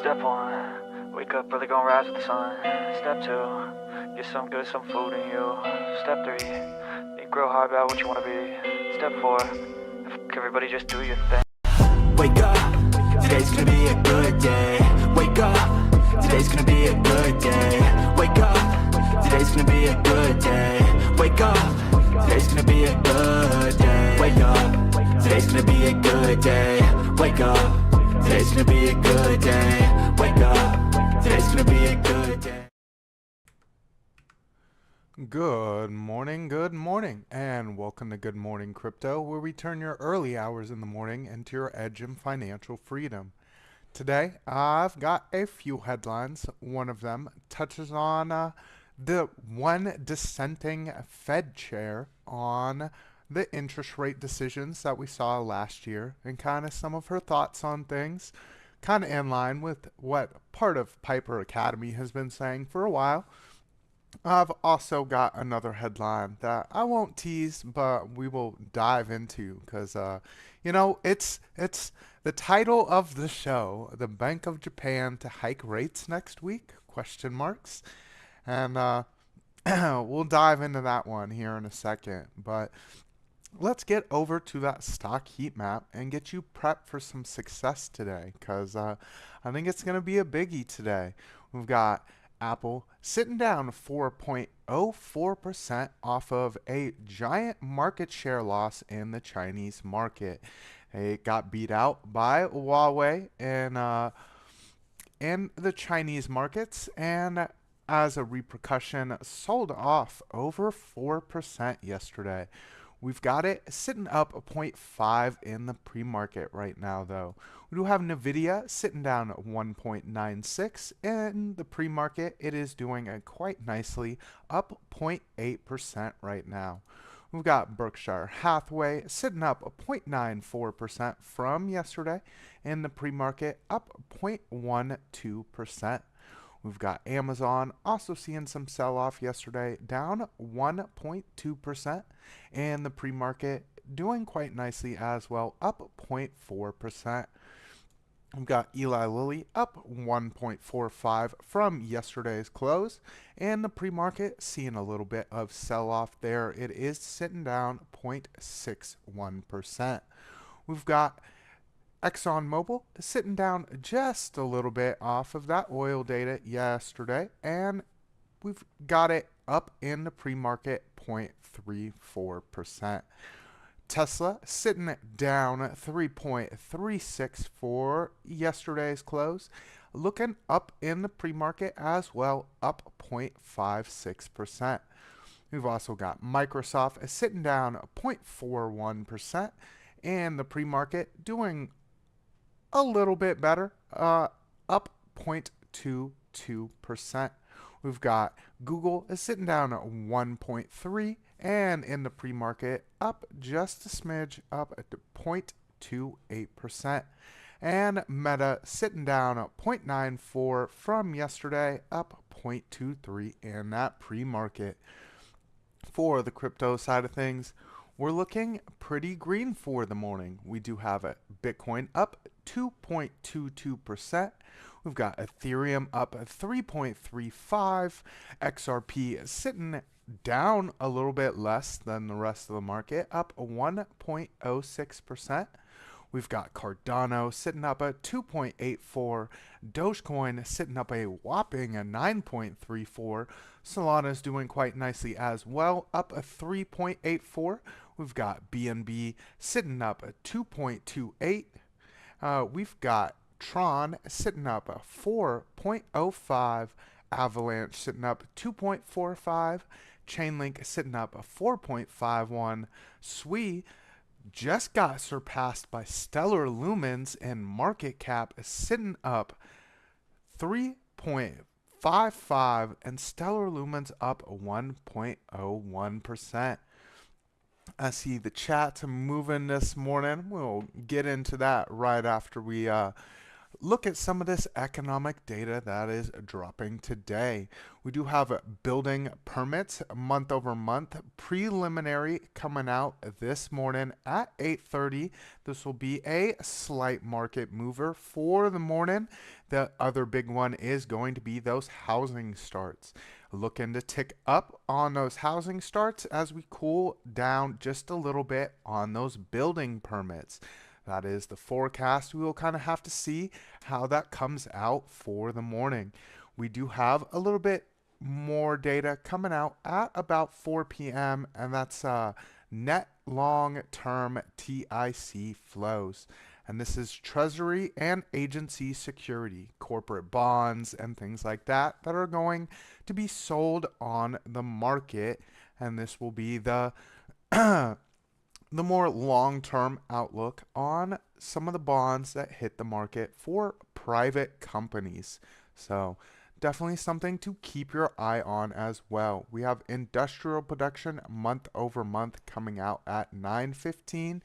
Step one, wake up early, gonna rise with the sun. Step two, get some good, some food in you. Step three, think real hard about what you wanna be. Step four, everybody just do your thing. Wake up, today's gonna be a good day. Wake up, today's gonna be a good day. Wake up, today's gonna be a good day. Wake up, today's gonna be a good day. Wake up, today's gonna be a good day. Wake up, today's gonna be a good day. Wake up, today's gonna be a good day. Good morning, and welcome to Good Morning Crypto, where we turn your early hours in the morning into your edge in financial freedom. Today, I've got a few headlines. One of them touches on the one dissenting Fed chair on the interest rate decisions that we saw last year and kind of some of her thoughts on things, kind of in line with what part of Piper Academy has been saying for a while. I've also got another headline that I won't tease, but we will dive into because, it's the title of the show, "The Bank of Japan to Hike Rates Next Week?" Question marks, and we'll dive into that one here in a second. But let's get over to that stock heat map and get you prepped for some success today, because I think it's going to be a biggie today. We've got Apple sitting down 4.04% off of a giant market share loss in the Chinese market. It got beat out by Huawei in the Chinese markets, and as a repercussion, sold off over 4% yesterday. We've got it sitting up a 0.5 in the pre-market right now, though. We do have NVIDIA sitting down at 1.96 in the pre-market. It is doing quite nicely, up 0.8% right now. We've got Berkshire Hathaway sitting up a 0.94% from yesterday in the pre-market, up 0.12%. We've got Amazon also seeing some sell-off yesterday, down 1.2%, and the pre-market doing quite nicely as well, up 0.4%. We've got Eli Lilly up 1.45 from yesterday's close, and the pre-market seeing a little bit of sell-off there. It is sitting down 0.61%. We've got ExxonMobil is sitting down just a little bit off of that oil data yesterday, and we've got it up in the pre-market 0.34%. Tesla sitting down 3.36 for yesterday's close, looking up in the pre-market as well, up 0.56%. We've also got Microsoft sitting down 0.41%, and the pre-market doing a little bit better, up 0.22%. We've got Google is sitting down at 1.3, and in the pre-market up just a smidge, up at 0.28%. And Meta sitting down at 0.94 from yesterday, up 0.23 in that pre-market. For the crypto side of things, we're looking pretty green for the morning. We do have a Bitcoin up 2.22%. We've got Ethereum up 3.35. XRP is sitting down a little bit less than the rest of the market, up 1.06%. We've got Cardano sitting up at 2.84. Dogecoin sitting up a whopping 9.34. Solana's doing quite nicely as well, up a 3.84. We've got BNB sitting up at 2.28. We've got Tron sitting up at 4.05. Avalanche sitting up 2.45. Chainlink sitting up a 4.51. SWI just got surpassed by Stellar Lumens, and market cap is sitting up 3.55, and Stellar Lumens up 1.01%. I see the chat moving this morning. We'll get into that right after we look at some of this economic data that is dropping today. We do have building permits month over month preliminary coming out this morning at 8:30. This will be a slight market mover for the morning. The other big one is going to be those housing starts. Looking to tick up on those housing starts as we cool down just a little bit on those building permits. That is the forecast. We will kind of have to see how that comes out for the morning. We do have a little bit more data coming out at about 4 p.m. and that's net long-term TIC flows. And this is Treasury and agency security, corporate bonds and things like that that are going to be sold on the market. And this will be the the more long-term outlook on some of the bonds that hit the market for private companies. So definitely something to keep your eye on as well. We have industrial production month over month coming out at 9:15.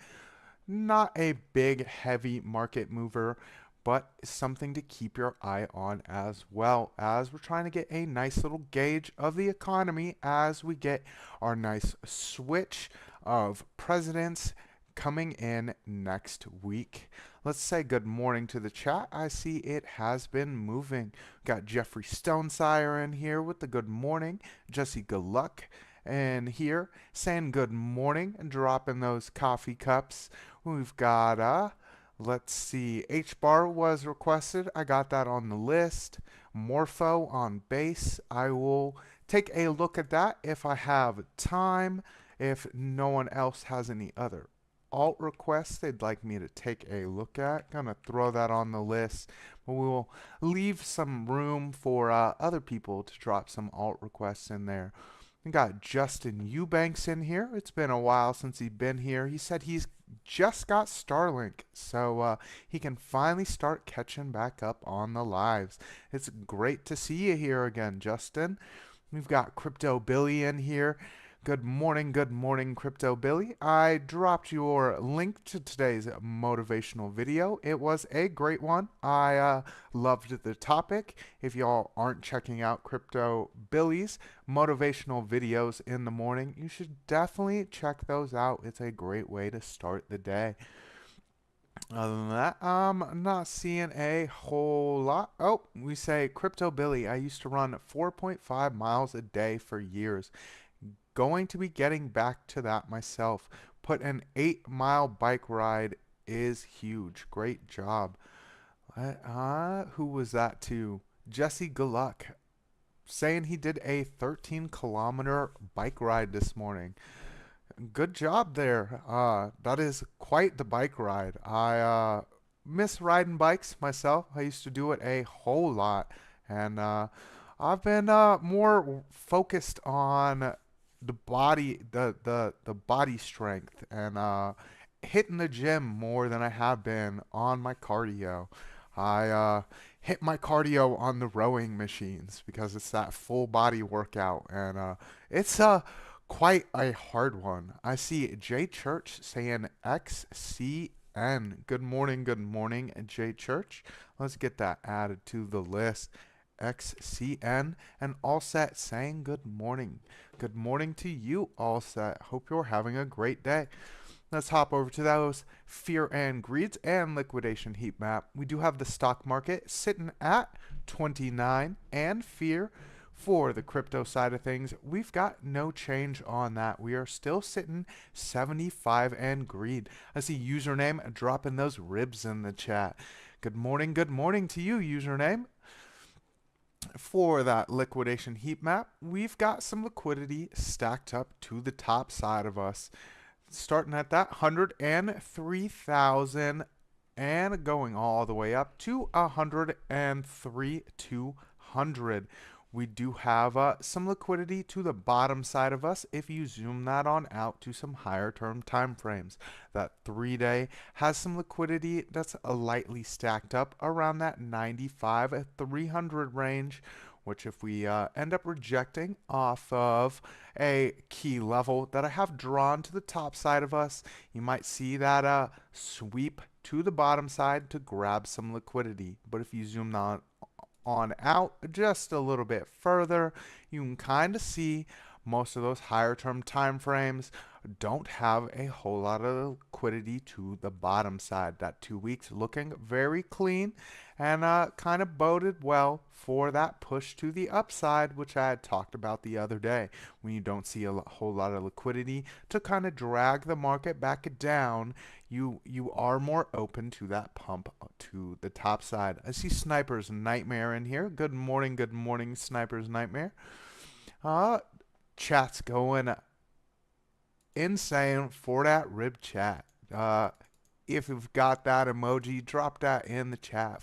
Not a big heavy market mover, but something to keep your eye on as well, as we're trying to get a nice little gauge of the economy as we get our nice switch of presidents coming in next week. Let's say good morning to the chat. I see it has been moving. Got Jeffrey Stonesire in here with the good morning. Jesse Gluck and here saying good morning and dropping those coffee cups. We've got let's see, H bar was requested. I got that on the list. Morpho on base. I will take a look at that if I have time. If no one else has any other alt requests they'd like me to take a look at, gonna throw that on the list. But we will leave some room for other people to drop some alt requests in there. We got Justin Eubanks in here. It's been a while since he's been here. He said he's just got Starlink, so he can finally start catching back up on the lives. It's great to see you here again, Justin. We've got Crypto Billy in here. Good morning, Crypto Billy. I dropped your link to today's motivational video. It was a great one. I loved the topic. If y'all aren't checking out Crypto Billy's motivational videos in the morning, you should definitely check those out. It's a great way to start the day. Other than that, I'm not seeing a whole lot. Oh, we say Crypto Billy. I used to run 4.5 miles a day for years. Going to be getting back to that myself. Put an 8-mile bike ride is huge. Great job. Who was that to? Jesse Gluck saying he did a 13-kilometer bike ride this morning. Good job there. That is quite the bike ride. I miss riding bikes myself. I used to do it a whole lot. And I've been more focused on the body the body strength and hitting the gym more than I have been on my cardio. I hit my cardio on the rowing machines because it's that full body workout, and it's quite a hard one. I see Jay Church saying XCN. Good morning, Jay Church. Let's get that added to the list. XCN and Allset saying good morning. Good morning to you, Allset. Hope you're having a great day. Let's hop over to those fear and greeds and liquidation heat map. We do have the stock market sitting at 29 and fear. For the crypto side of things, we've got no change on that. We are still sitting 75 and greed. I see username dropping those ribs in the chat. Good morning to you, username. For that liquidation heat map, we've got some liquidity stacked up to the top side of us. Starting at that 103,000 and going all the way up to 103,200. We do have some liquidity to the bottom side of us if you zoom that on out to some higher term time frames. That 3-day has some liquidity that's lightly stacked up around that 95 300 range. which if we end up rejecting off of a key level that I have drawn to the top side of us, you might see that sweep to the bottom side to grab some liquidity. But if you zoom on out just a little bit further, you can kind of see most of those higher term time frames don't have a whole lot of liquidity to the bottom side. That 2 weeks looking very clean and kind of boded well for that push to the upside, which I had talked about the other day. When you don't see a whole lot of liquidity to kind of drag the market back down, you are more open to that pump to the top side. I see Sniper's Nightmare in here. Good morning, Sniper's Nightmare. Chat's going insane for that rib chat. If you've got that emoji, drop that in the chat.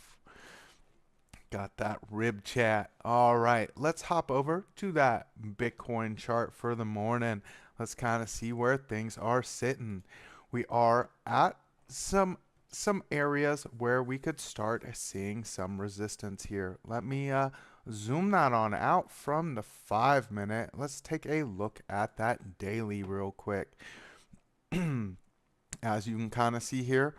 Got that rib chat. All right, let's hop over to that Bitcoin chart for the morning. Let's kind of see where things are sitting. We are at some areas where we could start seeing some resistance here. Let me zoom that on out from the 5 minute. Let's take a look at that daily real quick. As you can kind of see here,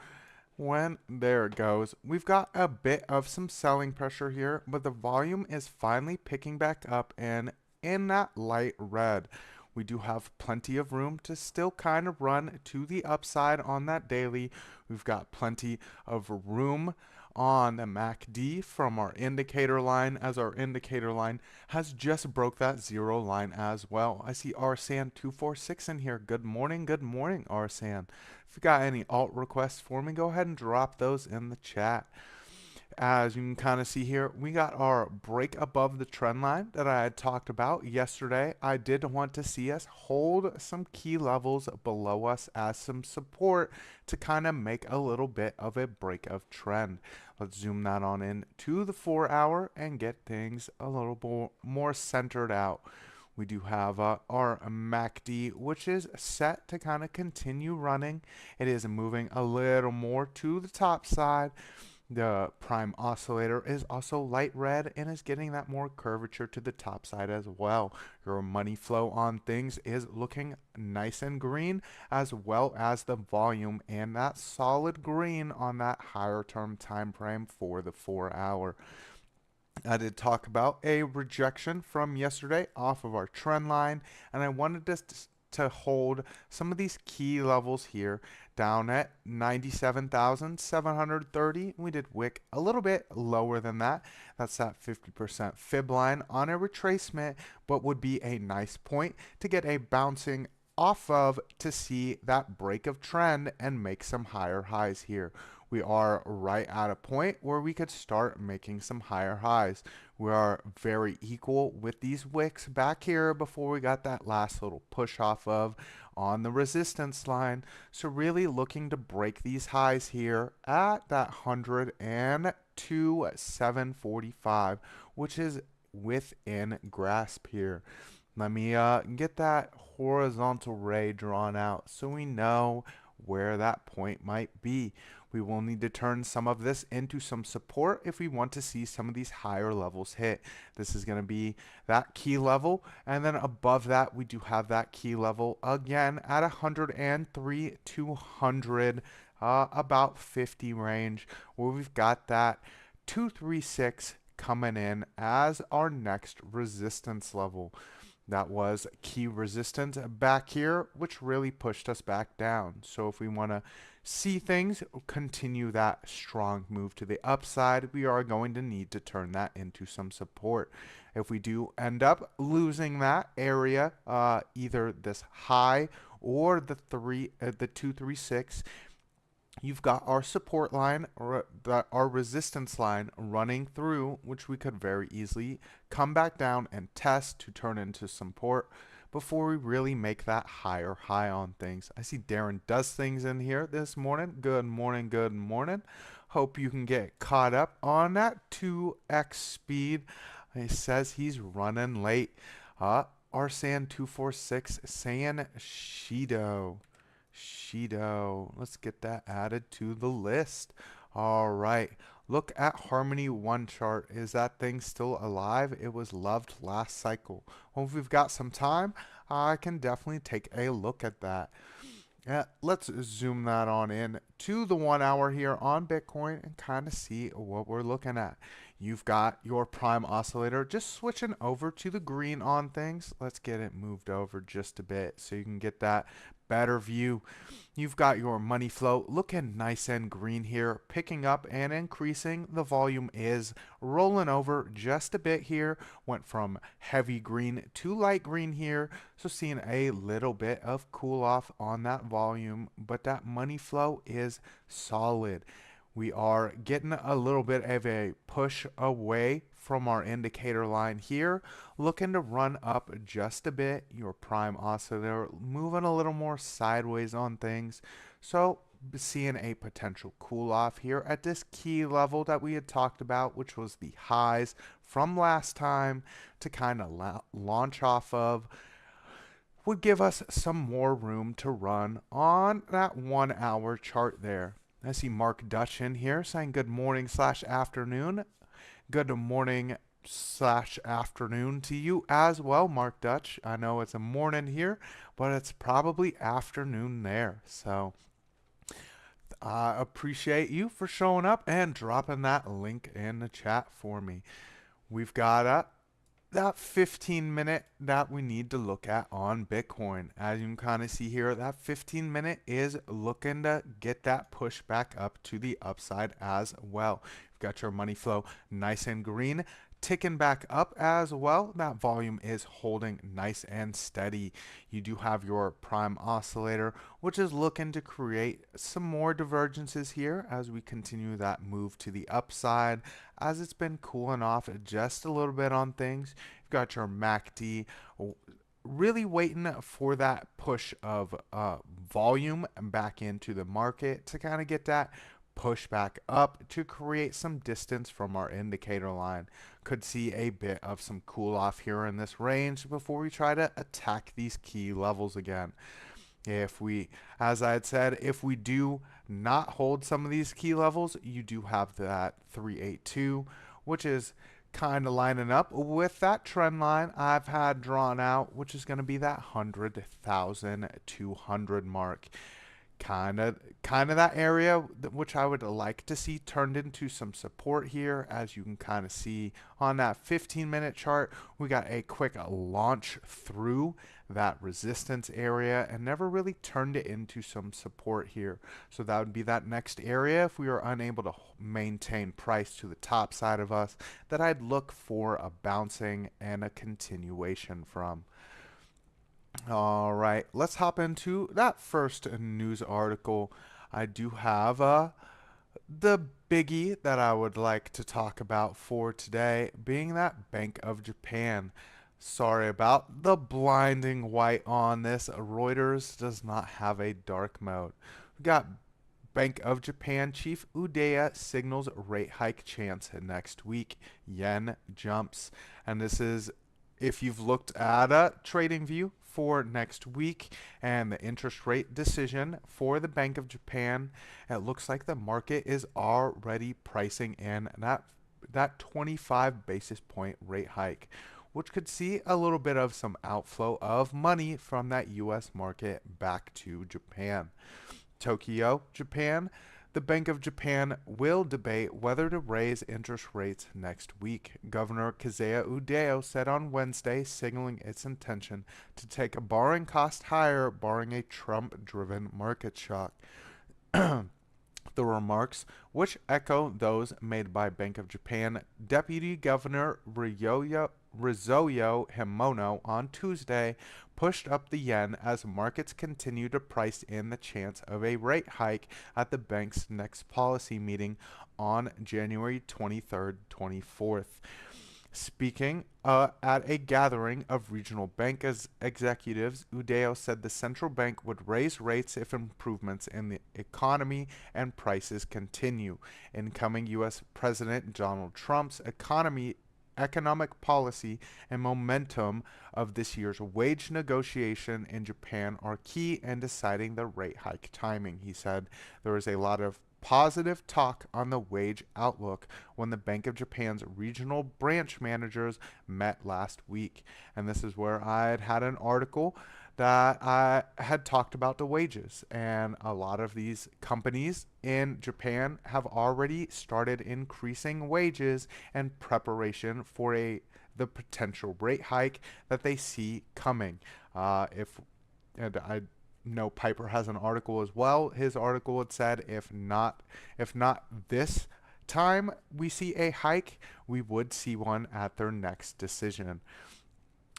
there it goes. We've got a bit of some selling pressure here, but the volume is finally picking back up and in that light red. We do have plenty of room to still kind of run to the upside on that daily. We've got plenty of room on the MACD from our indicator line, as our indicator line has just broke that zero line as well. I see RSAN246 in here. Good morning, RSAN. If you got any alt requests for me, go ahead and drop those in the chat. As you can kind of see here, we got our break above the trend line that I had talked about yesterday. I did want to see us hold some key levels below us as some support to kind of make a little bit of a break of trend. Let's zoom that on in to the 4 hour and get things a little more centered out. We do have our MACD, which is set to kind of continue running. It is moving a little more to the top side. The prime oscillator is also light red and is getting that more curvature to the top side as well. Your money flow on things is looking nice and green, as well as the volume and that solid green on that higher term time frame for the 4 hour. I did talk about a rejection from yesterday off of our trend line, and I wanted to hold some of these key levels here down at 97,730. We did wick a little bit lower than that. That's that 50% fib line on a retracement, but would be a nice point to get a bouncing off of to see that break of trend and make some higher highs here. We are right at a point where we could start making some higher highs. We are very equal with these wicks back here before we got that last little push off of on the resistance line. So really looking to break these highs here at that 102,745, which is within grasp here. Let me get that horizontal ray drawn out so we know where that point might be. We will need to turn some of this into some support if we want to see some of these higher levels hit. This is going to be that key level, and then above that we do have that key level again at 103,200, about 50 range, where we've got that 236 coming in as our next resistance level. That was key resistance back here, which really pushed us back down. So if we want to see things continue that strong move to the upside, we are going to need to turn that into some support. If we do end up losing that area, either this high or the 236, you've got our support line or our resistance line running through, which we could very easily come back down and test to turn into support before we really make that higher high on things. I see Darren Does Things in here this morning. Good morning. Hope you can get caught up on that 2x speed. He says he's running late. RSAN246 saying Shido. Let's get that added to the list. All right, Look at Harmony One chart. Is that thing still alive? It was loved last cycle. Well, if we've got some time, I can definitely take a look at that. Yeah, let's zoom that on in to the 1 hour here on Bitcoin and kind of see what we're looking at. You've got your prime oscillator just switching over to the green on things. Let's get it moved over just a bit so you can get that better view. You've got your money flow looking nice and green here, picking up and increasing. The volume is rolling over just a bit here. Went from heavy green to light green here. So seeing a little bit of cool off on that volume, but that money flow is solid. We are getting a little bit of a push away from our indicator line here, looking to run up just a bit. Your prime oscillator moving a little more sideways on things. So seeing a potential cool off here at this key level that we had talked about, which was the highs from last time to kind of launch off of, would give us some more room to run on that 1 hour chart there. I see Mark Dutch in here saying good morning slash afternoon. Good morning slash afternoon to you as well, Mark Dutch. I know it's a morning here, but it's probably afternoon there. So I appreciate you for showing up and dropping that link in the chat for me. We've got that 15-minute that we need to look at on Bitcoin. As you can kind of see here, that 15-minute is looking to get that push back up to the upside as well. You've got your money flow nice and green, ticking back up as well. That volume is holding nice and steady. You do have your prime oscillator, which is looking to create some more divergences here as we continue that move to the upside, as it's been cooling off just a little bit on things. You've got your MACD really waiting for that push of volume back into the market to kind of get that push back up to create some distance from our indicator line. Could see a bit of some cool off here in this range before we try to attack these key levels again. If we, as I had said, if we do not hold some of these key levels, you do have that 382, which is kind of lining up with that trend line I've had drawn out, which is going to be that 100,200 mark. Kind of that area which I would like to see turned into some support here. As you can kind of see on that 15-minute chart, we got a quick launch through that resistance area and never really turned it into some support here. So that would be that next area if we are unable to maintain price to the top side of us, that I'd look for a bouncing and a continuation from. All right, let's hop into that first news article. I do have the biggie that I would like to talk about for today, being that Bank of Japan. Sorry about the blinding white on this. Reuters does not have a dark mode. We got Bank of Japan Chief Ueda signals rate hike chance next week. Yen jumps. And this is, if you've looked at a trading view for next week and the interest rate decision for the Bank of Japan, it looks like the market is already pricing in that 25 basis point rate hike, which could see a little bit of some outflow of money from that US market back to Japan. Tokyo, Japan. The Bank of Japan will debate whether to raise interest rates next week. Governor Kazuya Ueda said on Wednesday, signaling its intention to take a borrowing cost higher, barring a Trump-driven market shock. The remarks, which echo those made by Bank of Japan Deputy Governor Ryoyo Himono on Tuesday, pushed up the yen as markets continue to price in the chance of a rate hike at the bank's next policy meeting on January 23rd, 24th. Speaking at a gathering of regional bank executives, Ueda said the central bank would raise rates if improvements in the economy and prices continue. Incoming U.S. President Donald Trump's economic policy and momentum of this year's wage negotiation in Japan are key in deciding the rate hike timing. He said there is a lot of positive talk on the wage outlook when the Bank of Japan's regional branch managers met last week. And this is where I had an article that I had talked about the wages. And a lot of these companies in Japan have already started increasing wages in preparation for the potential rate hike that they see coming. If and I know Piper has an article as well. His article had said if not this time we see a hike, we would see one at their next decision.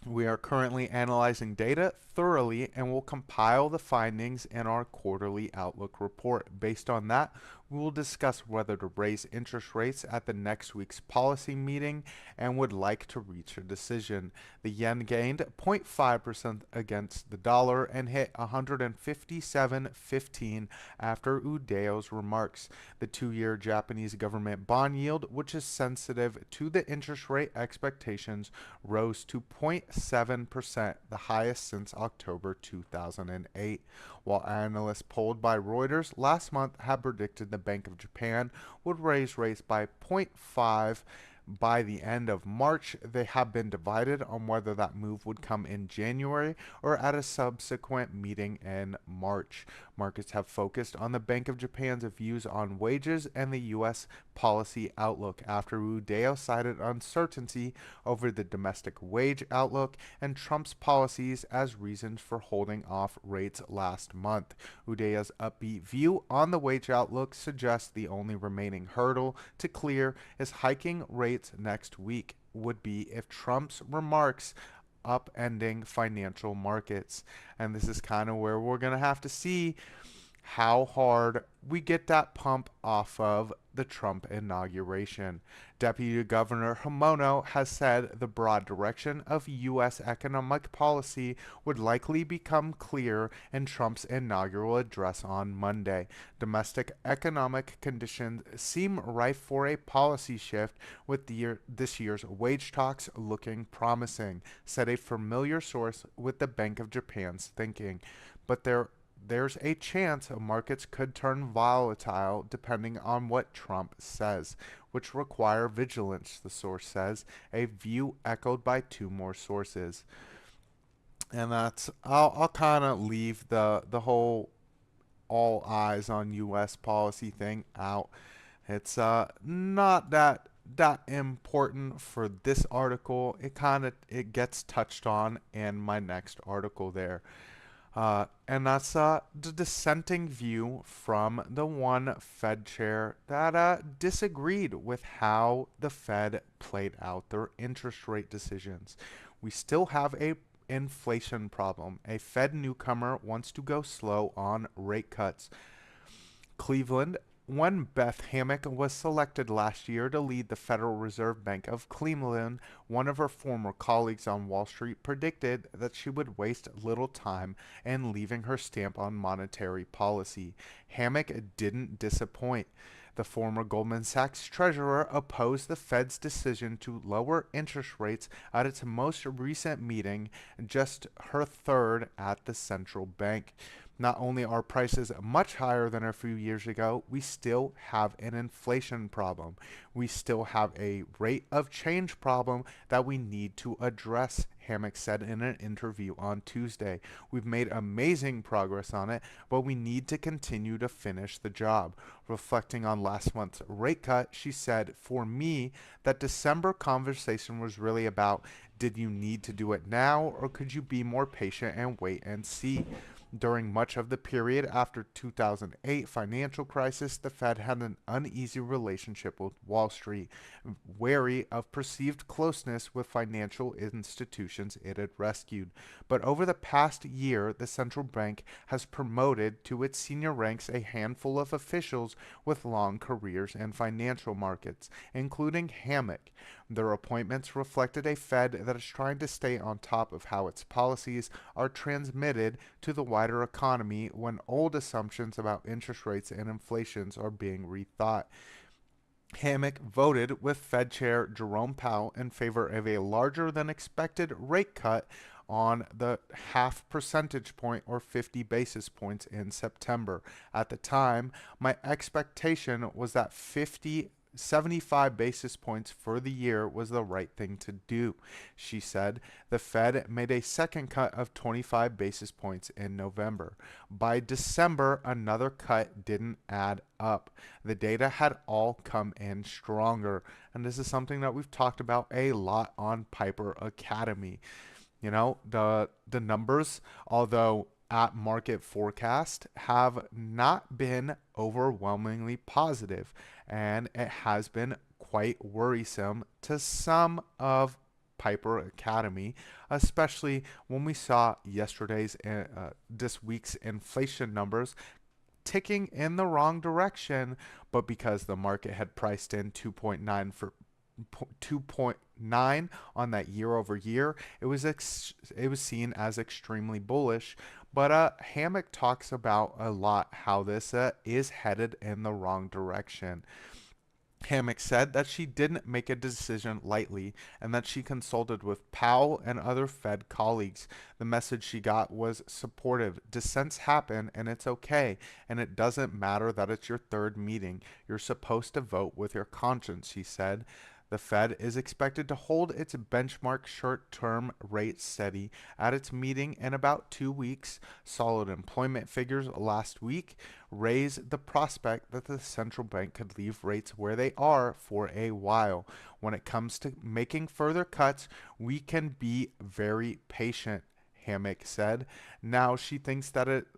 We are currently analyzing data thoroughly and will compile the findings in our quarterly outlook report. Based on that, we will discuss whether to raise interest rates at the next week's policy meeting and would like to reach a decision. The yen gained 0.5% against the dollar and hit 157.15 after Udeo's remarks. The 2-year Japanese government bond yield, which is sensitive to the interest rate expectations, rose to 0.7%, the highest since October 2008, while analysts polled by Reuters last month had predicted the Bank of Japan would raise rates by 0.5 by the end of March. They have been divided on whether that move would come in January or at a subsequent meeting in March. Markets have focused on the Bank of Japan's views on wages and the U.S. policy outlook after Udeo cited uncertainty over the domestic wage outlook and Trump's policies as reasons for holding off rates last month. Udeo's upbeat view on the wage outlook suggests the only remaining hurdle to clear is hiking rates next week would be if Trump's remarks upending financial markets. And this is kind of where we're going to have to see how hard we get that pump off of the Trump inauguration. Deputy Governor Himono has said the broad direction of U.S. economic policy would likely become clear in Trump's inaugural address on Monday. Domestic economic conditions seem ripe for a policy shift, with this year's wage talks looking promising, said a familiar source with the Bank of Japan's thinking. But there's a chance markets could turn volatile depending on what Trump says, which require vigilance, the source says, a view echoed by 2 more sources. And I'll kind of leave the whole all eyes on U.S. policy thing out. It's not that important for this article. It gets touched on in my next article there. And that's the dissenting view from the one Fed chair that disagreed with how the Fed played out their interest rate decisions. We still have a inflation problem. A Fed newcomer wants to go slow on rate cuts. Cleveland, when Beth Hammack was selected last year to lead the Federal Reserve Bank of Cleveland, one of her former colleagues on Wall Street predicted that she would waste little time in leaving her stamp on monetary policy. Hammack didn't disappoint. The former Goldman Sachs treasurer opposed the Fed's decision to lower interest rates at its most recent meeting, just her 3rd at the central bank. Not only are prices much higher than a few years ago, we still have an inflation problem. We still have a rate of change problem that we need to address, Hammack said in an interview on Tuesday. We've made amazing progress on it, but we need to continue to finish the job. Reflecting on last month's rate cut, she said, "For me, that December conversation was really about, did you need to do it now, or could you be more patient and wait and see?" During much of the period after 2008 financial crisis, the Fed had an uneasy relationship with Wall Street, wary of perceived closeness with financial institutions it had rescued. But over the past year, the central bank has promoted to its senior ranks a handful of officials with long careers in financial markets, including Hammack. Their appointments reflected a Fed that is trying to stay on top of how its policies are transmitted to the wider economy when old assumptions about interest rates and inflations are being rethought. Hammack voted with Fed Chair Jerome Powell in favor of a larger than expected rate cut on the half percentage point or 50 basis points in September. At the time, my expectation was that 75 basis points for the year was the right thing to do, she said. The Fed made a second cut of 25 basis points in November. By December, another cut didn't add up. The data had all come in stronger, and this is something that we've talked about a lot on Piper Academy. You know, the numbers, although at market forecast, have not been overwhelmingly positive, and it has been quite worrisome to some of Piper Academy, especially when we saw this week's inflation numbers ticking in the wrong direction, but because the market had priced in 2.9 on that year over year, it was seen as extremely bullish. But Hammock talks about a lot how this is headed in the wrong direction. Hammock said that she didn't make a decision lightly and that she consulted with Powell and other Fed colleagues. The message she got was supportive. Dissents happen and it's okay, and it doesn't matter that it's your third meeting. You're supposed to vote with your conscience, she said. The Fed is expected to hold its benchmark short-term rate steady at its meeting in about 2 weeks. Solid employment figures last week raise the prospect that the central bank could leave rates where they are for a while. When it comes to making further cuts, we can be very patient, Hammock said. Now she thinks that it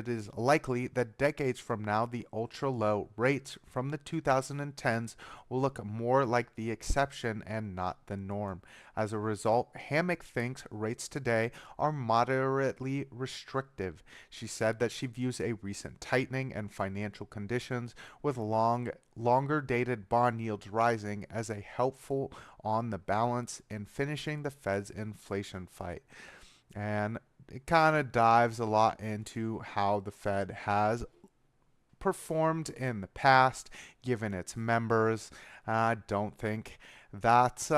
is likely that decades from now, the ultra-low rates from the 2010s will look more like the exception and not the norm. As a result, Hammock thinks rates today are moderately restrictive. She said that she views a recent tightening in financial conditions with longer dated bond yields rising as a helpful on the balance in finishing the Fed's inflation fight. And it kind of dives a lot into how the Fed has performed in the past, given its members. I don't think that's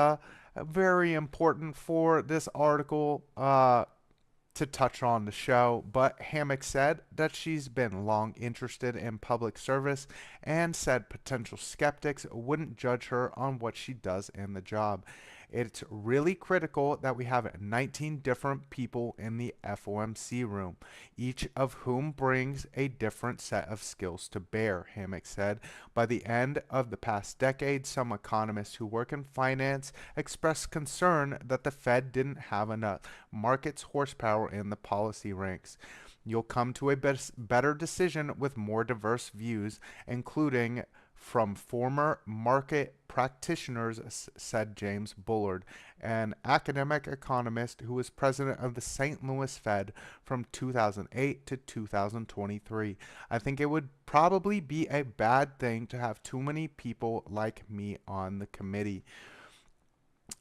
very important for this article to touch on the show, but Hammock said that she's been long interested in public service and said potential skeptics wouldn't judge her on what she does in the job. It's really critical that we have 19 different people in the FOMC room, each of whom brings a different set of skills to bear, Hammock said. By the end of the past decade, some economists who work in finance expressed concern that the Fed didn't have enough markets horsepower in the policy ranks. You'll come to a better decision with more diverse views, including from former market practitioners, said James Bullard, an academic economist who was president of the St. Louis Fed from 2008 to 2023. I think it would probably be a bad thing to have too many people like me on the committee.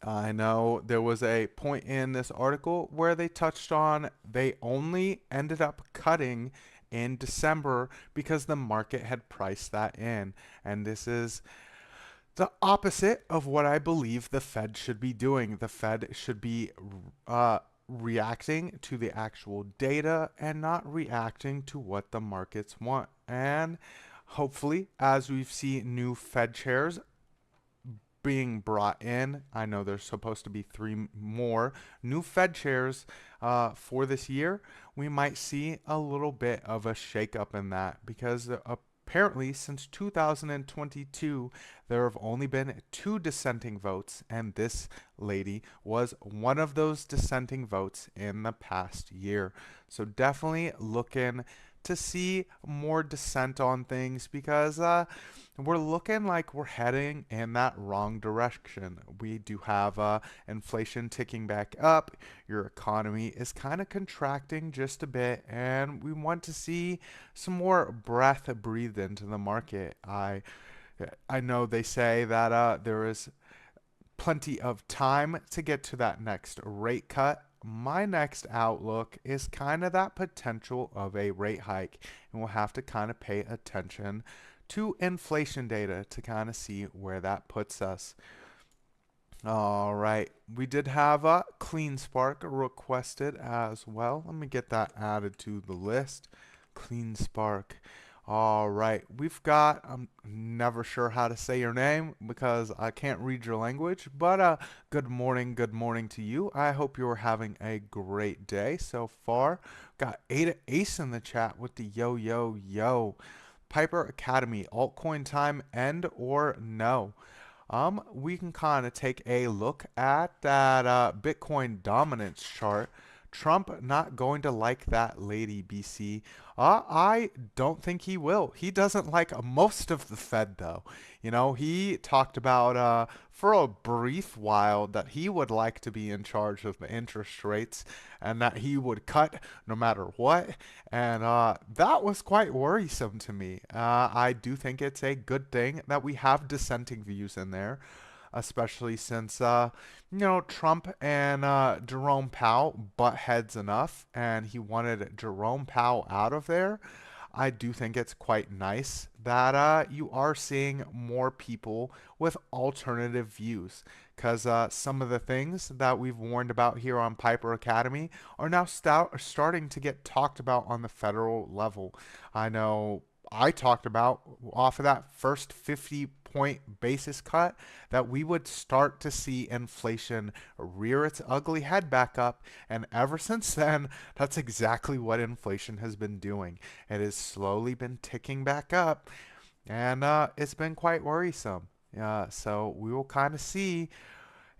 I know there was a point in this article where they touched on they only ended up cutting in December because the market had priced that in. And this is the opposite of what I believe the Fed should be doing. The Fed should be reacting to the actual data and not reacting to what the markets want. And hopefully, as we see new Fed chairs being brought in, I know there's supposed to be 3 more new Fed chairs for this year, we might see a little bit of a shakeup in that, because apparently since 2022 there have only been 2 dissenting votes, and this lady was one of those dissenting votes in the past year. So definitely looking to see more dissent on things, because we're looking like we're heading in that wrong direction. We do have inflation ticking back up. Your economy is kind of contracting just a bit, and we want to see some more breath breathed into the market. I know they say that there is plenty of time to get to that next rate cut. My next outlook is kind of that potential of a rate hike, and we'll have to kind of pay attention to inflation data to kind of see where that puts us. All right. We did have a Clean Spark requested as well. Let me get that added to the list. Clean Spark. All right. We've got, I'm never sure how to say your name because I can't read your language, but good morning to you. I hope you're having a great day so far. Got Ada Ace in the chat with the yo, yo, yo. Piper Academy, altcoin time end or no? We can kind of take a look at that Bitcoin dominance chart. Trump not going to like that lady, BC. I don't think he will. He doesn't like most of the Fed, though. You know, he talked about for a brief while that he would like to be in charge of the interest rates and that he would cut no matter what. And that was quite worrisome to me. I do think it's a good thing that we have dissenting views in there, especially since, Trump and Jerome Powell butt heads enough, and he wanted Jerome Powell out of there. I do think it's quite nice that you are seeing more people with alternative views because some of the things that we've warned about here on Piper Academy are now starting to get talked about on the federal level. I know I talked about off of that first 50-point basis cut that we would start to see inflation rear its ugly head back up. And ever since then, that's exactly what inflation has been doing. It has slowly been ticking back up, and it's been quite worrisome. So we will kind of see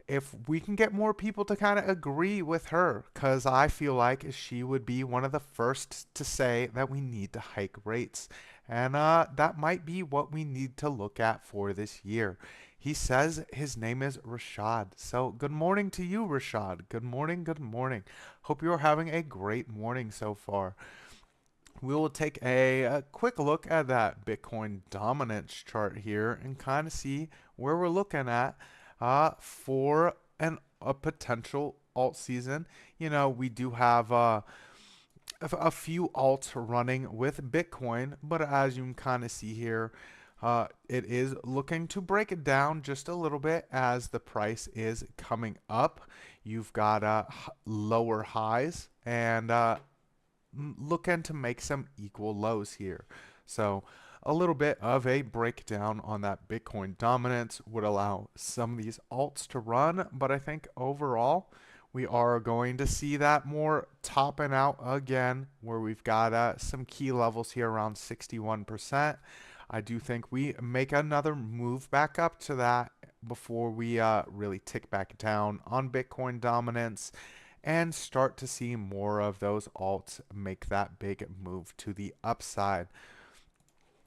if we can get more people to kind of agree with her, because I feel like she would be one of the first to say that we need to hike rates. And that might be what we need to look at for this year. He says his name is Rashad. So good morning to you, Rashad. Good morning, good morning. Hope you're having a great morning so far. We will take a quick look at that Bitcoin dominance chart here and kind of see where we're looking at for a potential alt season. You know, we do have a few alts running with Bitcoin, but as you can kind of see here, it is looking to break it down just a little bit as the price is coming up. You've got lower highs and looking to make some equal lows here. So a little bit of a breakdown on that Bitcoin dominance would allow some of these alts to run, but I think overall we are going to see that more topping out again, where we've got some key levels here around 61%. I do think we make another move back up to that before we really tick back down on Bitcoin dominance and start to see more of those alts make that big move to the upside.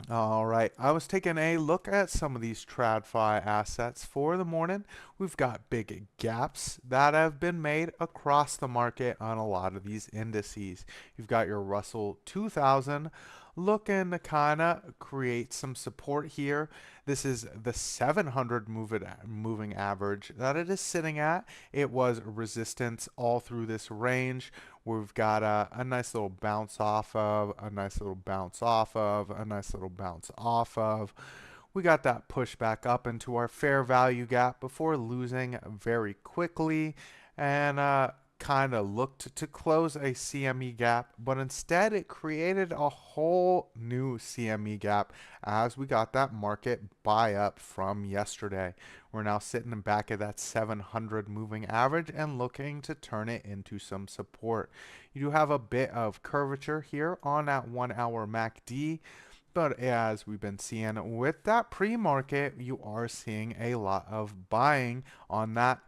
All right, I was taking a look at some of these TradFi assets for the morning. We've got big gaps that have been made across the market on a lot of these indices. You've got your Russell 2000 looking to kind of create some support here. This is the 700 moving average that it is sitting at. It was resistance all through this range. We've got a nice little bounce off of, a nice little bounce off of, a nice little bounce off of. We got that push back up into our fair value gap before losing very quickly and kind of looked to close a CME gap, but instead it created a whole new CME gap as we got that market buy up from yesterday. We're now sitting back at that 700 moving average and looking to turn it into some support. You do have a bit of curvature here on that 1 hour MACD. But as we've been seeing with that pre-market, you are seeing a lot of buying on that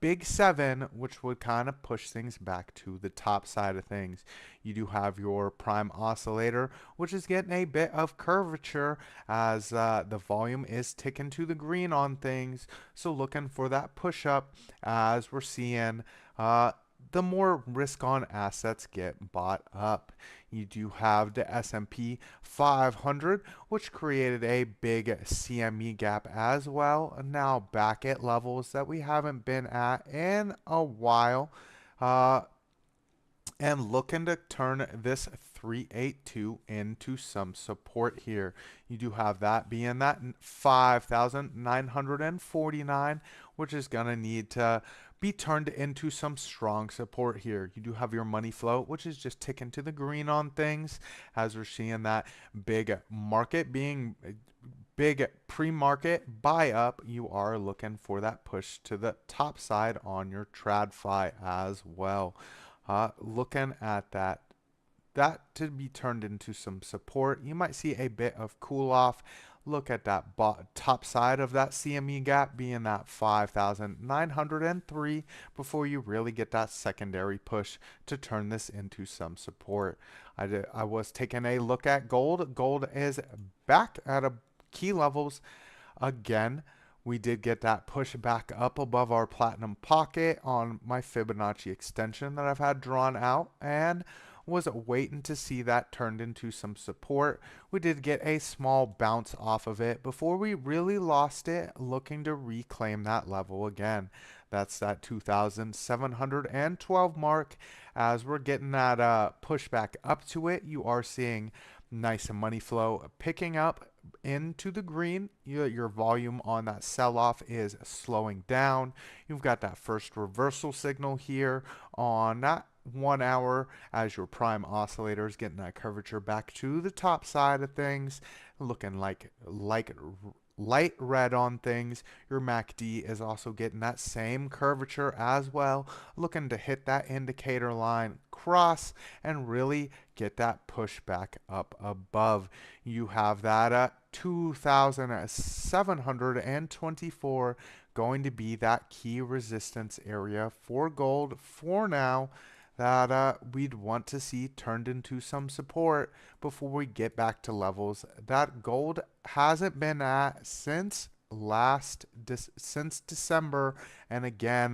big 7, which would kind of push things back to the top side of things. You do have your prime oscillator, which is getting a bit of curvature as the volume is ticking to the green on things. So looking for that push up as we're seeing the more risk on assets get bought up. You do have the S&P 500, which created a big CME gap as well, now back at levels that we haven't been at in a while, and looking to turn this 382 into some support here. You do have that being that 5,949, which is going to need to be turned into some strong support here. You do have your money flow, which is just ticking to the green on things, as we're seeing that big market being big pre-market buy up. You are looking for that push to the top side on your TradFi as well. Looking at that to be turned into some support. You might see a bit of cool off. Look at that top side of that CME gap being that 5,903 before you really get that secondary push to turn this into some support. I was taking a look at gold. Gold is back at a key levels again. We did get that push back up above our platinum pocket on my Fibonacci extension that I've had drawn out, and was waiting to see that turned into some support. We did get a small bounce off of it before we really lost it, looking to reclaim that level again. That's that 2,712 mark. As we're getting that push back up to it, you are seeing nice money flow picking up into the green. Your volume on that sell-off is slowing down. You've got that first reversal signal here on that 1 hour as your prime oscillator is getting that curvature back to the top side of things, looking like light red on things. Your MACD is also getting that same curvature as well, looking to hit that indicator line, cross, and really get that push back up above. You have that 2,724 going to be that key resistance area for gold for now, that we'd want to see turned into some support before we get back to levels that gold hasn't been at since since December, and again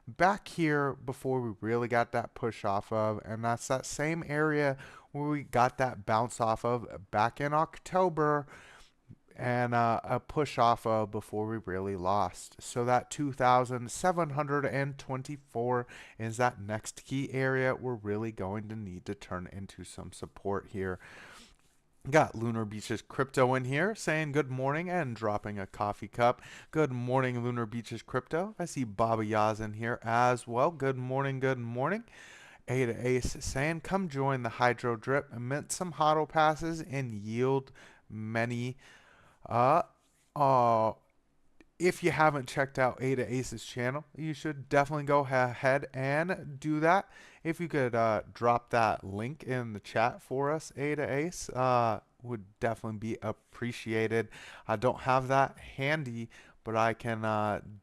back here before we really got that push off of, and that's that same area where we got that bounce off of back in October, and a push off of before we really lost. So that 2,724 is that next key area we're really going to need to turn into some support here. Got Lunar Beaches Crypto in here saying good morning and dropping a coffee cup. Good morning, Lunar Beaches Crypto. I see Baba Yaz in here as well. Good morning, good morning. Ada Ace saying come join the Hydro Drip, mint some HODL passes and yield many. Uh, uh, if you haven't checked out Ada Ace's channel, you should definitely go ahead and do that. If you could drop that link in the chat for us, Ada Ace, would definitely be appreciated. I don't have that handy, but I can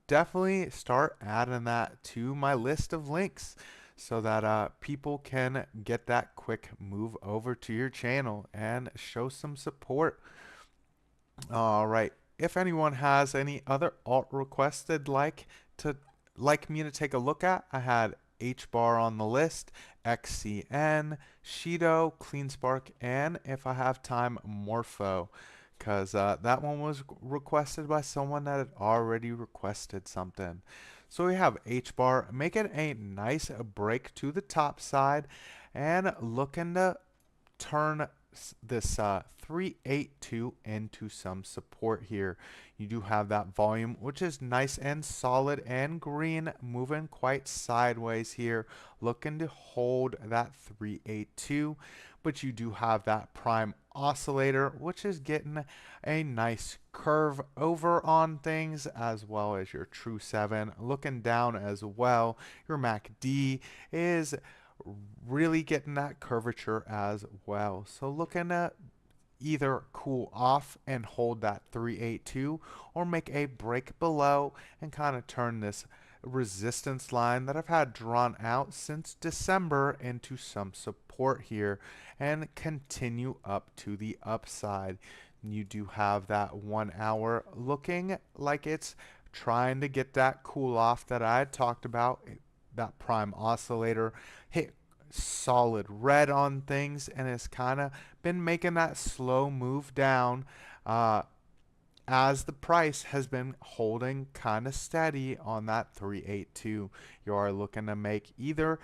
definitely start adding that to my list of links so that people can get that quick move over to your channel and show some support. All right. If anyone has any other alt requests they'd like me to take a look at, I had HBAR on the list, XCN, Shido, CleanSpark, and if I have time, Morpho, because that one was requested by someone that had already requested something. So we have HBAR making a nice break to the top side and looking to turn this 382 into some support here. You do have that volume, which is nice and solid and green, moving quite sideways here, looking to hold that 382. But you do have that prime oscillator, which is getting a nice curve over on things, as well as your True 7 looking down as well. Your MACD is really getting that curvature as well. So looking at either cool off and hold that 382 or make a break below and kind of turn this resistance line that I've had drawn out since December into some support here and continue up to the upside. You do have that 1 hour looking like it's trying to get that cool off that I had talked about. That prime oscillator hit solid red on things and has kind of been making that slow move down as the price has been holding kind of steady on that 382. You are looking to make either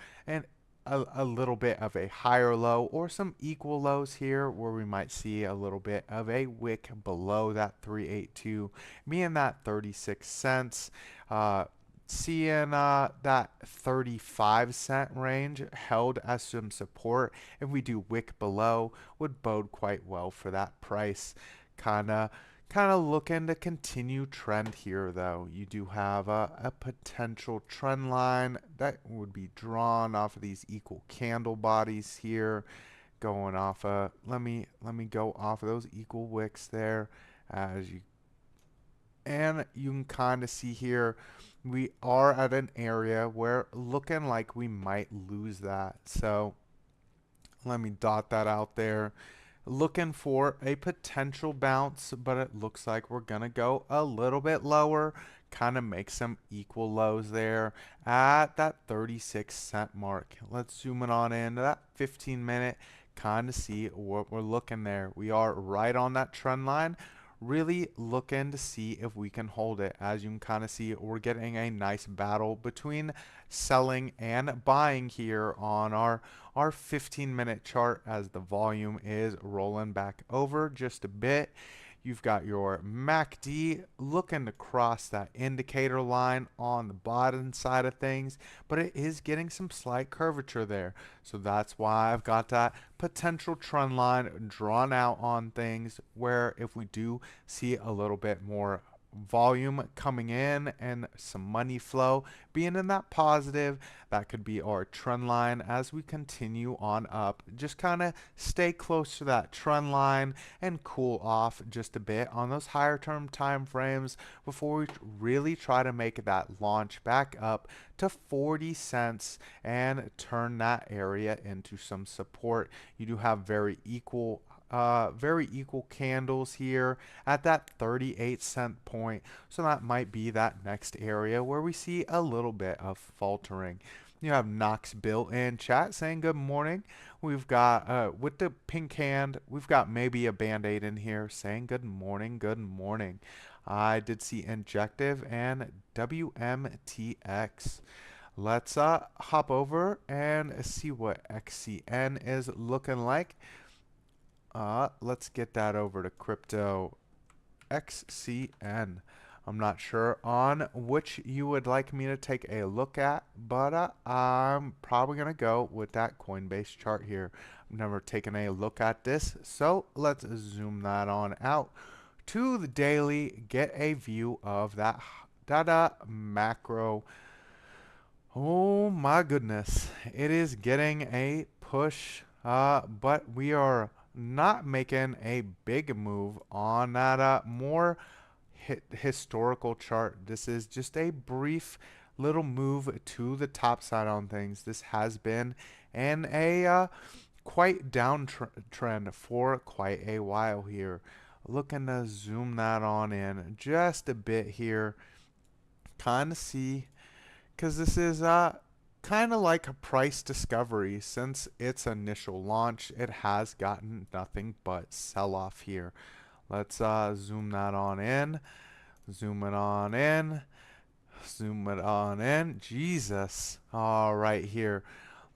a little bit of a higher low or some equal lows here, where we might see a little bit of a wick below that 382, being that 36 cents. Uh, seeing that 35-cent range held as some support if we do wick below would bode quite well for that price. Kind of looking to continue trend here, though. You do have a potential trend line that would be drawn off of these equal candle bodies here, going off let me go off of those equal wicks there, as you and you can kind of see here we are at an area where looking like we might lose that. So let me dot that out there. Looking for a potential bounce, but it looks like we're going to go a little bit lower, kind of make some equal lows there at that 36-cent mark. Let's zoom it on into that 15-minute, kind of see what we're looking there. We are right on that trend line. Really looking to see if we can hold it. As you can kind of see, we're getting a nice battle between selling and buying here on our 15-minute chart, as the volume is rolling back over just a bit. You've got your MACD looking to cross that indicator line on the bottom side of things, but it is getting some slight curvature there. So that's why I've got that potential trend line drawn out on things, where if we do see a little bit more volume coming in and some money flow being in that positive, that could be our trend line as we continue on up. Just kind of stay close to that trend line and cool off just a bit on those higher term time frames before we really try to make that launch back up to 40 cents and turn that area into some support. You do have very equal candles here at that 38-cent point. So that might be that next area where we see a little bit of faltering. You have Knox built in chat saying good morning. We've got with the pink hand, we've got maybe a band-aid in here saying good morning, good morning. I did see Injective and WMTX. Let's hop over and see what XCN is looking like. Let's get that over to crypto XCN. I'm not sure on which you would like me to take a look at, but I'm probably going to go with that Coinbase chart here. I've never taken a look at this, so let's zoom that on out to the daily, get a view of that macro. Oh my goodness, it is getting a push, but we are not making a big move on that more historical chart. This is just a brief little move to the top side on things. This has been in a quite downtrend for quite a while here. Looking to zoom that on in just a bit here, kind of see, because this is kind of like a price discovery. Since its initial launch, it has gotten nothing but sell-off here. Let's zoom that on in. Zoom it on in. Zoom it on in. Jesus. All right, here.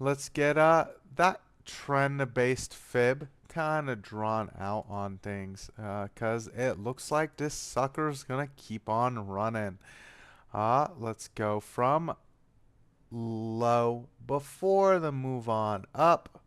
Let's get that trend-based fib kind of drawn out on things, because it looks like this sucker's going to keep on running. Let's go from low before the move on up.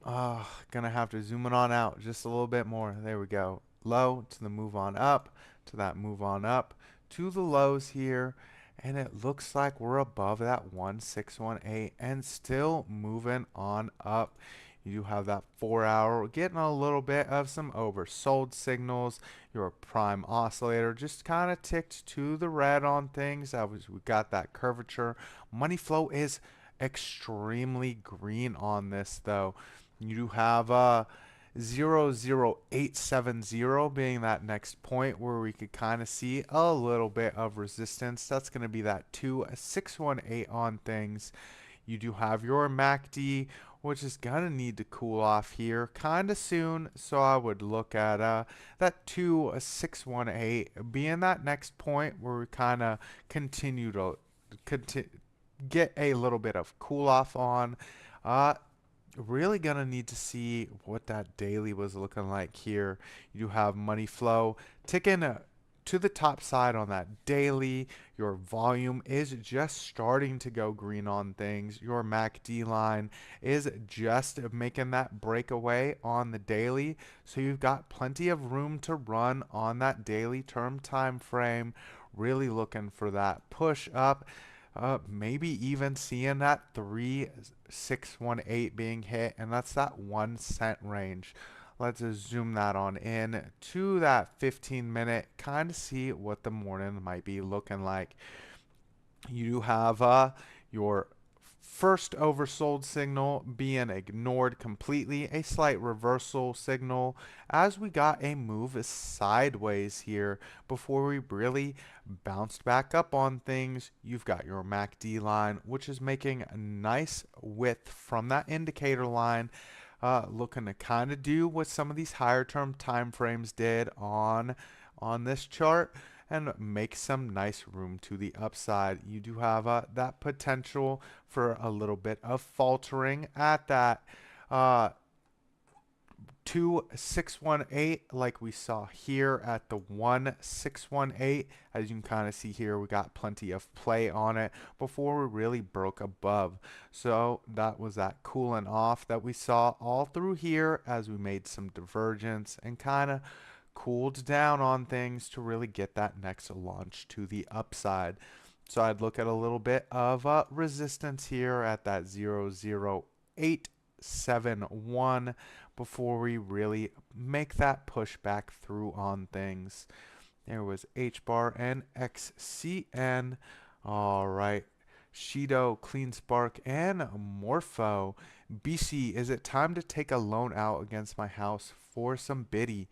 Gonna have to zoom it on out just a little bit more. There we go. Low to the move on up, to that move on up, to the lows here. And it looks like we're above that 1618 and still moving on up. You have that 4-hour getting a little bit of some oversold signals. Your prime oscillator just kind of ticked to the red on things. We got that curvature. Money flow is extremely green on this, though. You do have 00870 being that next point where we could kind of see a little bit of resistance. That's going to be that 2618 on things. You do have your MACD, which is going to need to cool off here kind of soon. So I would look at that 2618 being that next point where we kind of continue to get a little bit of cool off on. Really going to need to see what that daily was looking like here. You do have money flow ticking to the top side on that daily. Your volume is just starting to go green on things. Your MACD line is just making that breakaway on the daily. So you've got plenty of room to run on that daily term time frame. Really looking for that push up. Maybe even seeing that 3618 being hit, and that's that 1 cent range. Let's just zoom that on in to that 15-minute, kind of see what the morning might be looking like. You have your first oversold signal being ignored completely, a slight reversal signal as we got a move sideways here before we really bounced back up on things. You've got your MACD line, which is making a nice width from that indicator line, looking to kind of do what some of these higher term time frames did on this chart and make some nice room to the upside. You do have that potential for a little bit of faltering at that 2618, like we saw here at the 1618. As you can kind of see here, we got plenty of play on it before we really broke above. So that was that cooling off that we saw all through here as we made some divergence and kind of cooled down on things to really get that next launch to the upside. So I'd look at a little bit of resistance here at that 00871 before we really make that push back through on things. There was HBAR and XCN. All right. Shido, Clean Spark, and Morpho. BC, is it time to take a loan out against my house for some biddy?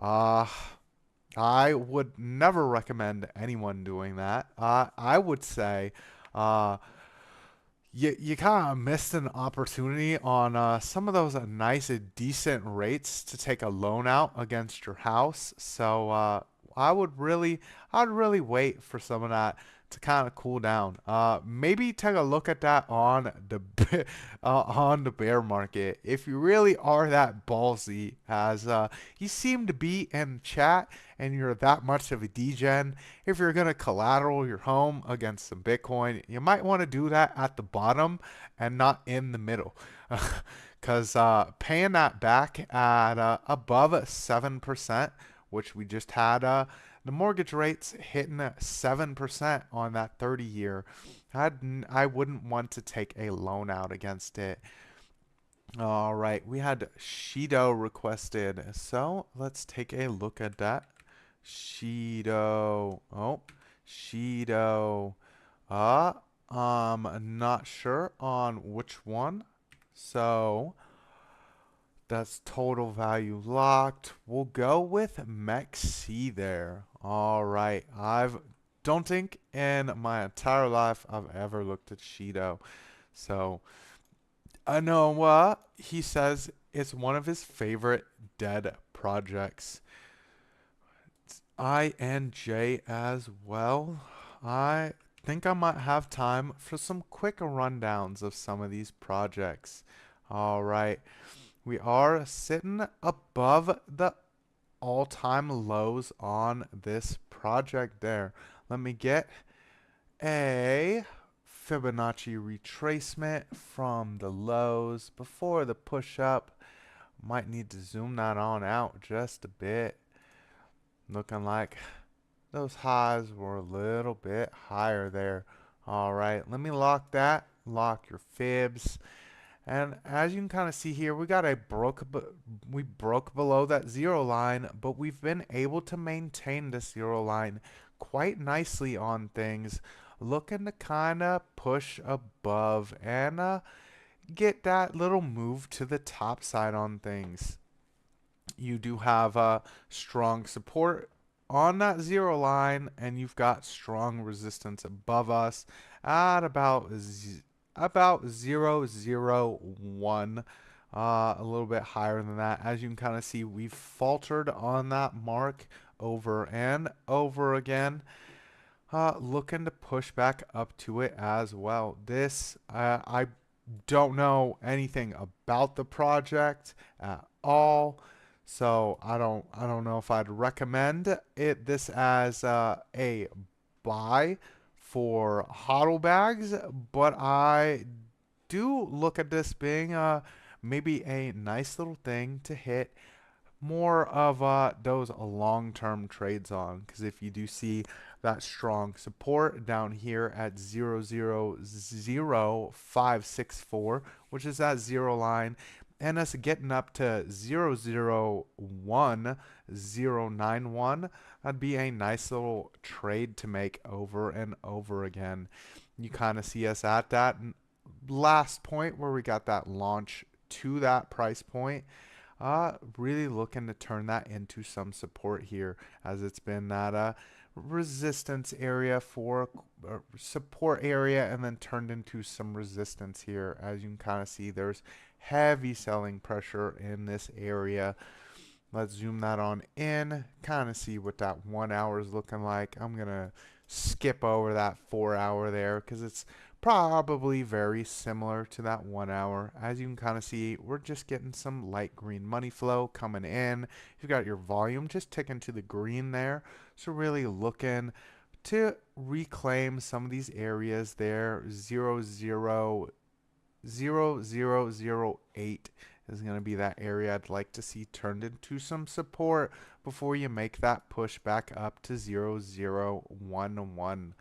I would never recommend anyone doing that. I would say you kind of missed an opportunity on some of those nice, decent rates to take a loan out against your house. So I'd really wait for some of that to kind of cool down. Maybe take a look at that on the bear market. If you really are that ballsy, as you seem to be in chat, and you're that much of a degen, if you're gonna collateral your home against some Bitcoin, you might want to do that at the bottom and not in the middle, because paying that back at above 7%, which we just had the mortgage rates hitting 7% on that 30-year. I wouldn't want to take a loan out against it. All right, we had Shido requested, so let's take a look at that. Shido. I'm not sure on which one. So that's total value locked. We'll go with MEXC there. All right. Don't think in my entire life I've ever looked at Shido. So I know he says it's one of his favorite dead projects. It's INJ as well. I think I might have time for some quick rundowns of some of these projects. All right. We are sitting above the all-time lows on this project there. Let me get a Fibonacci retracement from the lows before the push up. Might need to zoom that on out just a bit. Looking like those highs were a little bit higher there. All right, let me lock that. Lock your fibs. And as you can kind of see here, we broke below that zero line, but we've been able to maintain this zero line quite nicely on things. Looking to kind of push above and get that little move to the top side on things. You do have strong support on that zero line, and you've got strong resistance above us at about 0.001, a little bit higher than that. As you can kind of see, we've faltered on that mark over and over again, looking to push back up to it as well. This I don't know anything about the project at all, So I don't know if I'd recommend it this as a buy for hodl bags, but I do look at this being maybe a nice little thing to hit more of those long-term trades on, because if you do see that strong support down here at 0.00564, which is that zero line, and us getting up to 0.01091, that'd be a nice little trade to make over and over again. You kind of see us at that last point where we got that launch to that price point. Really looking to turn that into some support here, as it's been that resistance area for support area, and then turned into some resistance here. As you can kind of see, there's heavy selling pressure in this area. Let's zoom that on in, kind of see what that 1 hour is looking like. I'm gonna skip over that 4 hour there because it's probably very similar to that 1 hour. As you can kind of see, we're just getting some light green money flow coming in. You've got your volume just ticking to the green there. So really looking to reclaim some of these areas there. 0.00008 is going to be that area I'd like to see turned into some support before you make that push back up to 0.011.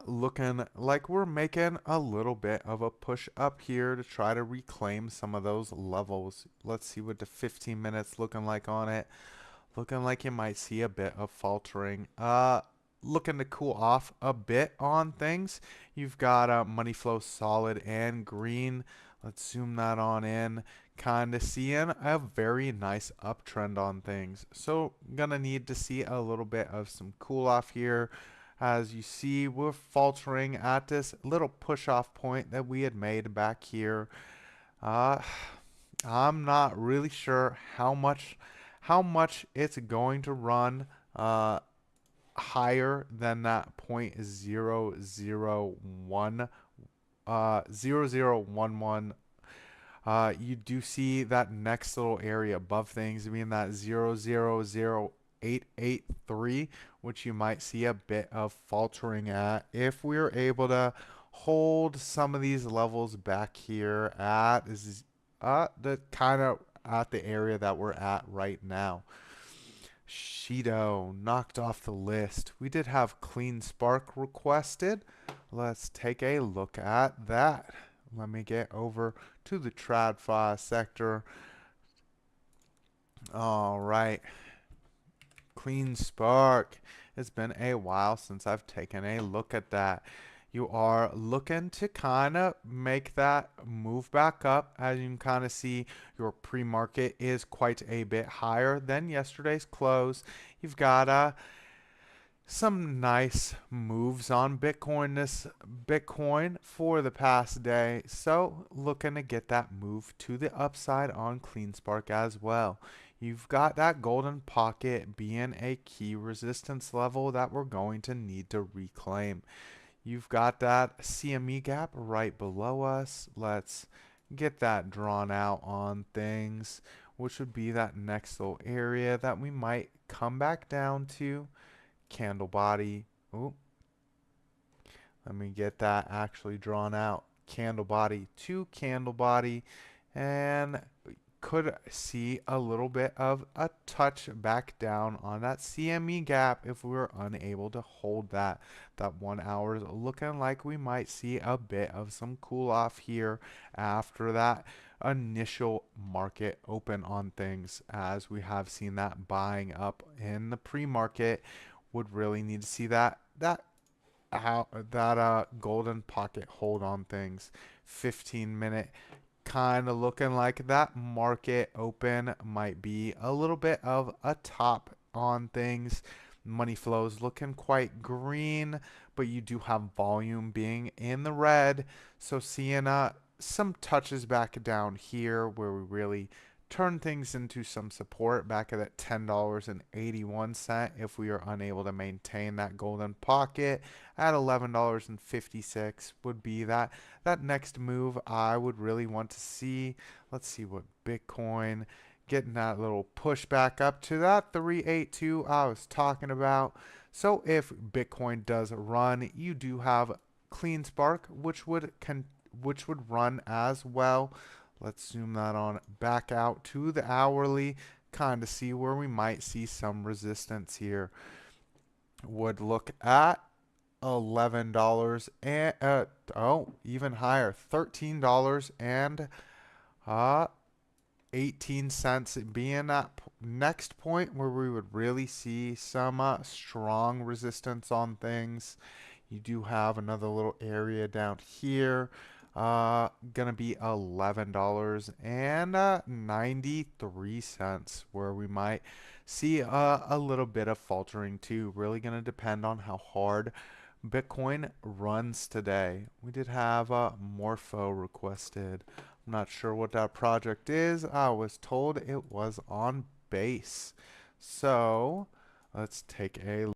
Looking like we're making a little bit of a push up here to try to reclaim some of those levels. Let's see what the 15 minutes looking like on it. Looking like you might see a bit of faltering. Looking to cool off a bit on things. You've got money flow solid and green. Let's zoom that on in. Kind of seeing a very nice uptrend on things. So gonna need to see a little bit of some cool off here. As you see, we're faltering at this little push off point that we had made back here. I'm not really sure how much it's going to run higher than that 0.001 0011. You do see that next little area above things being that 0.00883, which you might see a bit of faltering at if we're able to hold some of these levels back here at the kind of at the area that we're at right now. Shido knocked off the list. We did have Clean Spark requested. Let's take a look at that. Let me get over to the TradFi sector. All right. Clean Spark. It's been a while since I've taken a look at that. You are looking to kind of make that move back up. As you can kind of see, your pre-market is quite a bit higher than yesterday's close. You've got some nice moves on Bitcoin for the past day. So looking to get that move to the upside on CleanSpark as well. You've got that golden pocket being a key resistance level that we're going to need to reclaim. You've got that CME gap right below us. Let's get that drawn out on things, which would be that next little area that we might come back down to. Candle body. Ooh. Let me get that actually drawn out. Candle body to candle body. And could see a little bit of a touch back down on that CME gap if we were unable to hold that. That 1 hour is looking like we might see a bit of some cool off here after that initial market open on things, as we have seen that buying up in the pre-market. Would really need to see that golden pocket hold on things. 15-minute kind of looking like that market open might be a little bit of a top on things. Money flows looking quite green, but you do have volume being in the red. So seeing some touches back down here where we really turn things into some support back at that $10.81 if we are unable to maintain that golden pocket at $11.56 would be that next move I would really want to see. Let's see what Bitcoin getting that little push back up to that 382 I was talking about. So if Bitcoin does run, you do have Clean Spark, which would run as well. Let's zoom that on back out to the hourly, kind of see where we might see some resistance here. Would look at $11 and even higher, $13 and 18 cents being that next point where we would really see some strong resistance on things. You do have another little area down here, gonna be $11.93 where we might see a little bit of faltering too. Really gonna depend on how hard Bitcoin runs today. We did have Morpho requested. I'm not sure what that project is. I was told it was on base. So let's take a look.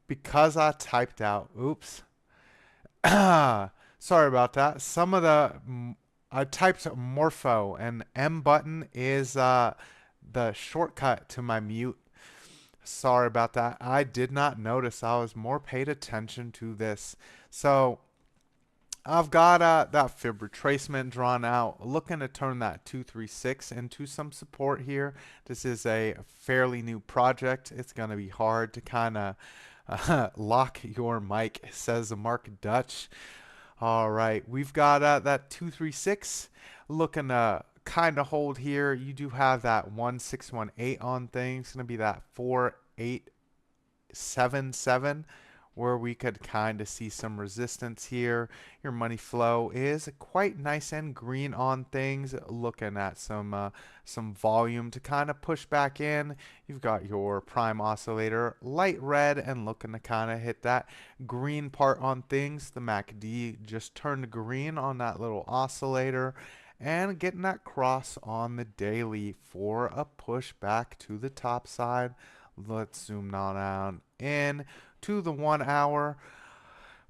Because I typed out, oops, sorry about that. I typed Morpho, and M button is the shortcut to my mute. Sorry about that. I did not notice. I was more paid attention to this. So I've got that fib retracement drawn out, looking to turn that 236 into some support here. This is a fairly new project. It's going to be hard to kind of lock your mic, says Mark Dutch. All right, we've got that 236 looking to kind of hold here. You do have that 1618 on things. It's going to be that 4877 where we could kind of see some resistance here. Your money flow is quite nice and green on things. Looking at some volume to kind of push back in. You've got your prime oscillator light red and looking to kind of hit that green part on things. The MACD just turned green on that little oscillator and getting that cross on the daily for a push back to the top side. Let's zoom on out in to the 1 hour.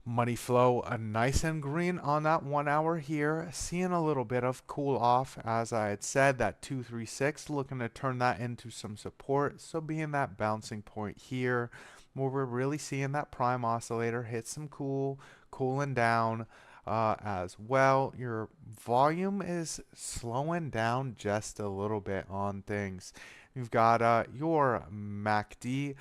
Money flow nice and green on that 1 hour here. Seeing a little bit of cool off, as I had said, that 236 looking to turn that into some support. So being that bouncing point here where we're really seeing that prime oscillator hit some cooling down. As well, your volume is slowing down just a little bit on things. You've got your MACD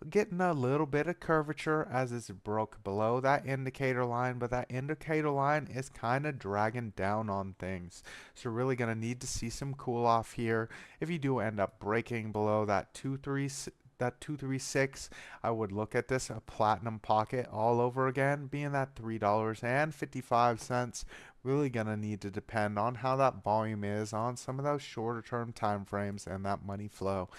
getting a little bit of curvature as it's broke below that indicator line, but that indicator line is kind of dragging down on things. So you're really going to need to see some cool off here. If you do end up breaking below that 236, I would look at this a platinum pocket all over again, being that $3.55. Really gonna need to depend on how that volume is on some of those shorter term time frames and that money flow.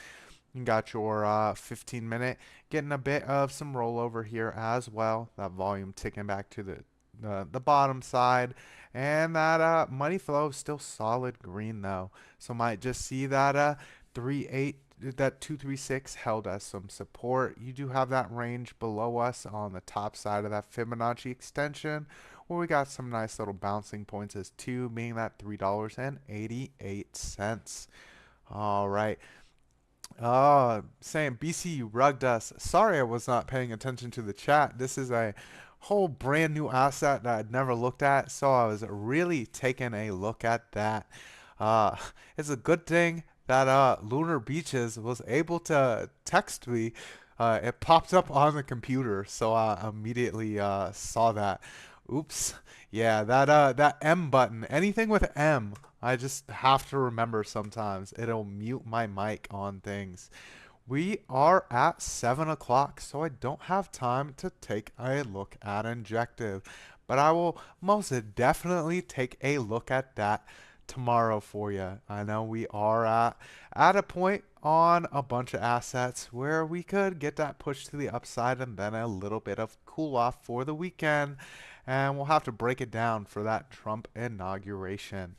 You got your 15 minute getting a bit of some rollover here as well. That volume ticking back to the bottom side, and that money flow is still solid green though. So might just see that 3.8 that 236 held as some support. You do have that range below us on the top side of that Fibonacci extension, where we got some nice little bouncing points as two, being that $3.88. All right. Saying BC rugged us. Sorry I was not paying attention to the chat. This is a whole brand new asset that I'd never looked at, so I was really taking a look at that. Uh, it's a good thing that Lunar Beaches was able to text me. It popped up on the computer, so I immediately saw that. Oops. Yeah, that M button. Anything with M, I just have to remember sometimes. It'll mute my mic on things. We are at 7 o'clock, so I don't have time to take a look at Injective. But I will most definitely take a look at that tomorrow for you. I know we are at a point on a bunch of assets where we could get that push to the upside and then a little bit of cool off for the weekend. And we'll have to break it down for that Trump inauguration.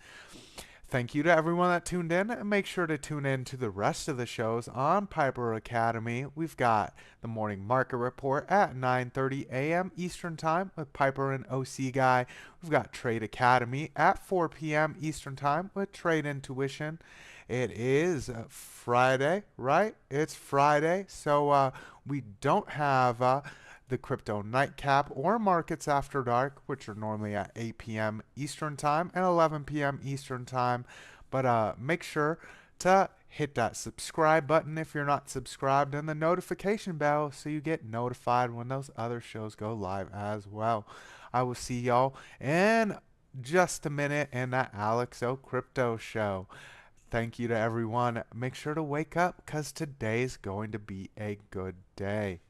Thank you to everyone that tuned in, and make sure to tune in to the rest of the shows on Piper Academy. We've got the morning market report at 9:30 a.m. Eastern Time with Piper and OC Guy. We've got Trade Academy at 4 p.m. Eastern Time with Trade Intuition. It is Friday, right? It's Friday, so we don't have the crypto nightcap or markets after dark, which are normally at 8 p.m. Eastern Time and 11 p.m. Eastern Time. But make sure to hit that subscribe button if you're not subscribed, and the notification bell so you get notified when those other shows go live as well. I will see y'all in just a minute in that Alex O Crypto Show. Thank you to everyone. Make sure to wake up because today's going to be a good day.